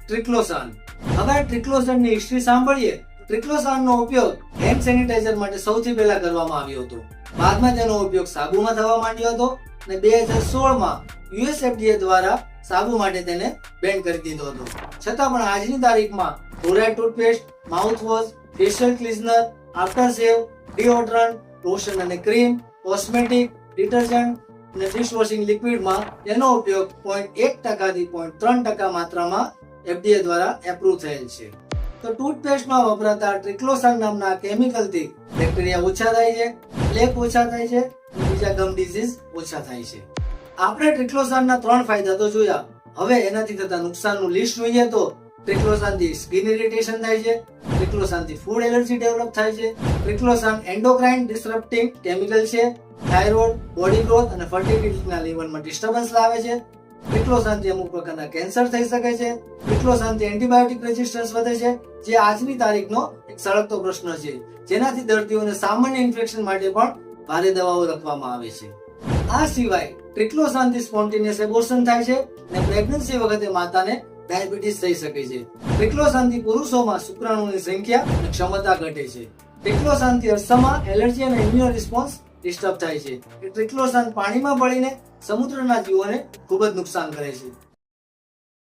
ટ્રિક્લોસાન. હવે ટ્રિક્લોસાનની હિસ્ટ્રી સાંભળીએ. ટ્રિક્લોસાનનો ઉપયોગ હેન્ડ સેનિટાઈઝર માટે સૌથી પહેલા કરવામાં આવ્યો હતો. બાદમાં તેનો ઉપયોગ સાબુમાં થવા માંડ્યો હતો અને 2016માં US FDA દ્વારા સાબુ માટે તેને બેન કરી દીધો હતો. છતાં પણ આજની તારીખમાં fluoride toothpaste, mouthwash, facial cleanser, after shave, deodorant, lotion અને ક્રીમ, કોસ્મેટિક, ડિટર્જન્ટ અને ડિશવોશિંગ લિક્વિડમાં તેનો ઉપયોગ 0.1% થી 0.3% માત્રામાં FDA દ્વારા એપ્રુવ થયેલ છે. તો ટૂથપેસ્ટમાં વપરાતા ટ્રિક્લોસાન નામના કેમિકલથી બેક્ટેરિયા ઓછા થાય છે, પ્લેક ઓછા થાય છે, બીજા ગમ ડિઝીઝ ઓછા થાય છે. આપણે ટ્રિક્લોસાનના 3 ફાયદા તો જોયા. હવે એનાથી થતા નુકસાનનું લિસ્ટ જોઈએ તો ટ્રિક્લોસાનથી સ્કિન ઇરિટેશન થાય છે, ટ્રિક્લોસાનથી ફૂડ એલર્જી ડેવલપ થાય છે, ટ્રિક્લોસાન એન્ડોક્રાઇન ડિસરપ્ટિંગ કેમિકલ છે, થાઇરોઇડ, બોડી ગ્રોથ અને ફર્ટિલિટીના લેવલમાં ડિસ્ટર્બન્સ લાવે છે, ટ્રિક્લોસાનથી અમુક પ્રકારના કેન્સર થઈ શકે છે, ટ્રિક્લોસાનથી એન્ટીબાયોટિક રેઝિસ્ટન્સ વધે છે, જે આજની તારીખનો એક સળગતો પ્રશ્ન છે, જેનાથી દર્દીઓને સામાન્ય ઇન્ફેક્શન માટે પણ ભારે દવાઓ લખવામાં આવે છે. આ સિવાય ટ્રિક્લોસાનથી સ્પોન્ટેનિયસ એબોર્શન થાય છે અને પ્રેગ્નન્સી વખતે માતાને ડાયાબિટીસ થઈ શકે છે. ટ્રિક્લોસાનથી પુરુષોમાં શુક્રાણુની સંખ્યા અને ક્ષમતા ઘટે છે. ટ્રિક્લોસાનથી અસ્થમા, એલર્જી અને ઇમ્યુનો રિસ્પોન્સ ડિસ્ટર્બ થાય છે. ટ્રિક્લોસાન પાણીમાં ભળીને સમુદ્રના જીવોને ખૂબ જ નુકસાન કરે છે.